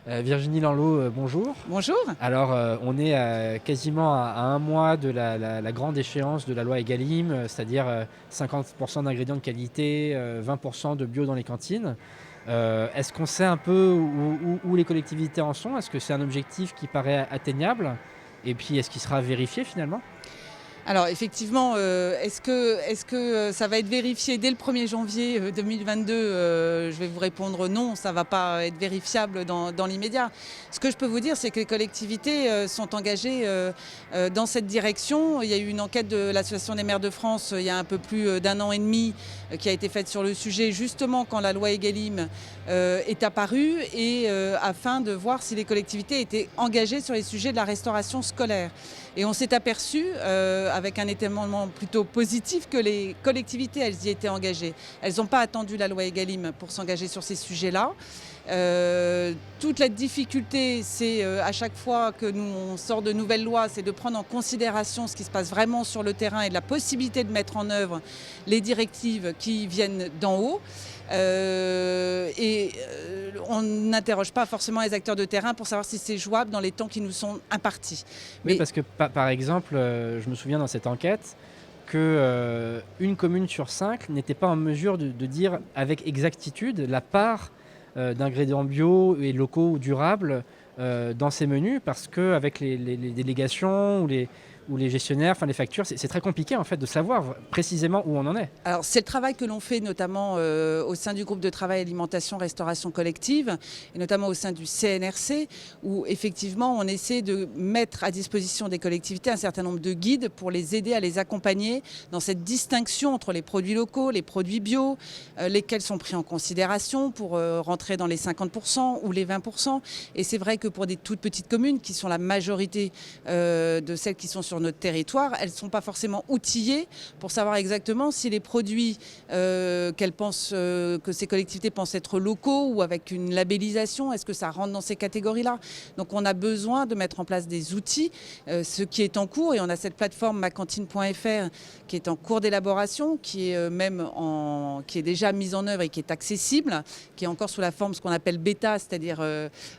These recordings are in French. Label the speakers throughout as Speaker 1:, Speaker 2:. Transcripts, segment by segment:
Speaker 1: Virginie Lanlot, bonjour.
Speaker 2: Bonjour.
Speaker 1: Alors, on est quasiment à un mois de la grande échéance de la loi Egalim, c'est-à-dire 50% d'ingrédients de qualité, 20% de bio dans les cantines. Est-ce qu'on sait un peu où les collectivités en sont? Est-ce que c'est un objectif qui paraît atteignable? Et puis, est-ce qu'il sera vérifié finalement?
Speaker 2: Alors effectivement, est-ce que ça va être vérifié dès le 1er janvier 2022? Je vais vous répondre non, ça ne va pas être vérifiable dans l'immédiat. Ce que je peux vous dire, c'est que les collectivités sont engagées dans cette direction. Il y a eu une enquête de l'Association des maires de France il y a un peu plus d'un an et demi qui a été faite sur le sujet, justement quand la loi Egalim est apparue, et afin de voir si les collectivités étaient engagées sur les sujets de la restauration scolaire. Et on s'est aperçu, avec un étonnement plutôt positif, que les collectivités, elles y étaient engagées. Elles n'ont pas attendu la loi Egalim pour s'engager sur ces sujets-là. Toute la difficulté, c'est à chaque fois que on sort de nouvelles lois, c'est de prendre en considération ce qui se passe vraiment sur le terrain et de la possibilité de mettre en œuvre les directives qui viennent d'en haut. On n'interroge pas forcément les acteurs de terrain pour savoir si c'est jouable dans les temps qui nous sont impartis.
Speaker 1: Oui,
Speaker 2: Mais
Speaker 1: parce que par exemple, je me souviens dans cette enquête que une commune sur 5 n'était pas en mesure de dire avec exactitude la part d'ingrédients bio et locaux ou durables dans ces menus, parce qu'avec les délégations ou les gestionnaires, enfin les factures, c'est très compliqué en fait de savoir précisément où on en est.
Speaker 2: Alors, c'est le travail que l'on fait notamment au sein du groupe de travail alimentation restauration collective, et notamment au sein du CNRC, où effectivement on essaie de mettre à disposition des collectivités un certain nombre de guides pour les aider à les accompagner dans cette distinction entre les produits locaux, les produits bio, lesquels sont pris en considération pour rentrer dans les 50% ou les 20%. Et c'est vrai que pour des toutes petites communes, qui sont la majorité de celles qui sont sur notre territoire, elles ne sont pas forcément outillées pour savoir exactement si les produits qu'elles pensent, que ces collectivités pensent être locaux ou avec une labellisation, est-ce que ça rentre dans ces catégories-là? Donc on a besoin de mettre en place des outils, ce qui est en cours, et on a cette plateforme macantine.fr qui est en cours d'élaboration, qui est qui est déjà mise en œuvre et qui est accessible, qui est encore sous la forme ce qu'on appelle bêta, c'est-à-dire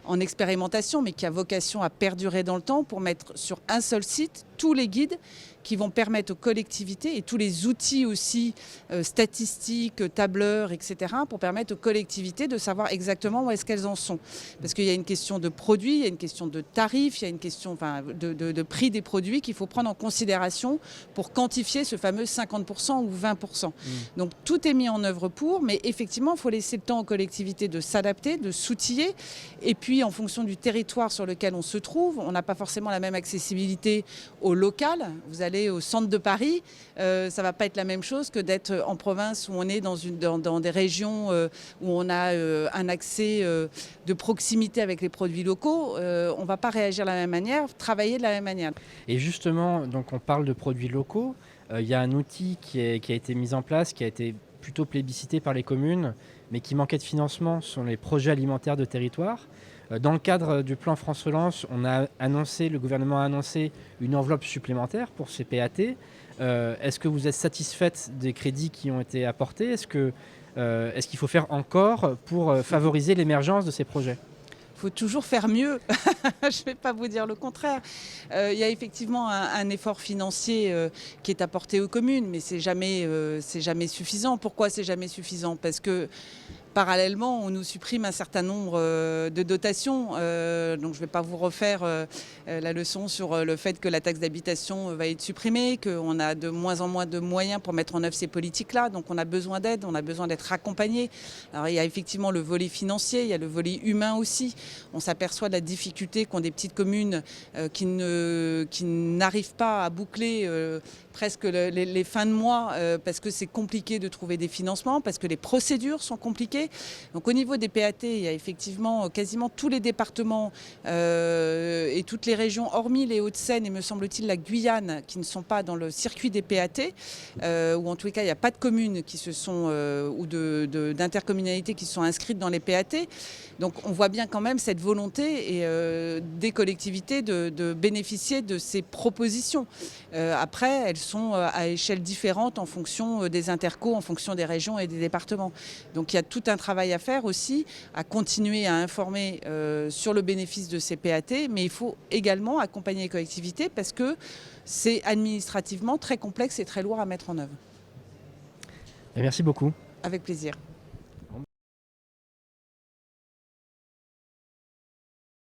Speaker 2: en expérimentation, mais qui a vocation à perdurer dans le temps, pour mettre sur un seul site tous les guides qui vont permettre aux collectivités, et tous les outils aussi statistiques, tableurs, etc., pour permettre aux collectivités de savoir exactement où est-ce qu'elles en sont. Parce qu'il y a une question de produits, il y a une question de tarifs, il y a une question de prix des produits qu'il faut prendre en considération pour quantifier ce fameux 50% ou 20%. Donc tout est mis en œuvre pour, mais effectivement, il faut laisser le temps aux collectivités de s'adapter, de s'outiller. Et puis, en fonction du territoire sur lequel on se trouve, on n'a pas forcément la même accessibilité au local. Vous allez au centre de Paris, ça ne va pas être la même chose que d'être en province, où on est dans des régions où on a un accès de proximité avec les produits locaux. On ne va pas réagir de la même manière, travailler de la même manière.
Speaker 1: Et justement, donc on parle de produits locaux. Il y a un outil qui a été mis en place, qui a été plutôt plébiscité par les communes, mais qui manquait de financement, ce sont les projets alimentaires de territoire. Dans le cadre du plan France Relance, le gouvernement a annoncé une enveloppe supplémentaire pour ces PAT. Est-ce que vous êtes satisfaite des crédits qui ont été apportés? Est-ce qu'il faut faire encore pour favoriser l'émergence de ces projets?
Speaker 2: Il faut toujours faire mieux. Je ne vais pas vous dire le contraire. Il y a effectivement un effort financier qui est apporté aux communes, mais c'est jamais suffisant. Pourquoi c'est jamais suffisant? Parce que parallèlement, on nous supprime un certain nombre de dotations. Donc je ne vais pas vous refaire la leçon sur le fait que la taxe d'habitation va être supprimée, qu'on a de moins en moins de moyens pour mettre en œuvre ces politiques-là. Donc on a besoin d'aide, on a besoin d'être accompagné. Alors il y a effectivement le volet financier, il y a le volet humain aussi. On s'aperçoit de la difficulté qu'ont des petites communes qui n'arrivent pas à boucler presque les fins de mois parce que c'est compliqué de trouver des financements, parce que les procédures sont compliquées. Donc au niveau des PAT, il y a effectivement quasiment tous les départements et toutes les régions, hormis les Hauts-de-Seine et me semble-t-il la Guyane, qui ne sont pas dans le circuit des PAT, ou en tous les cas il n'y a pas de communes qui se sont ou d'intercommunalités qui sont inscrites dans les PAT. Donc on voit bien quand même cette volonté des collectivités de bénéficier de ces propositions. Après, elles sont à échelle différente en fonction des intercos, en fonction des régions et des départements. Donc il y a tout un travail à faire aussi, à continuer à informer sur le bénéfice de ces PAT, mais il faut également accompagner les collectivités parce que c'est administrativement très complexe et très lourd à mettre en œuvre.
Speaker 1: Merci beaucoup.
Speaker 2: Avec plaisir.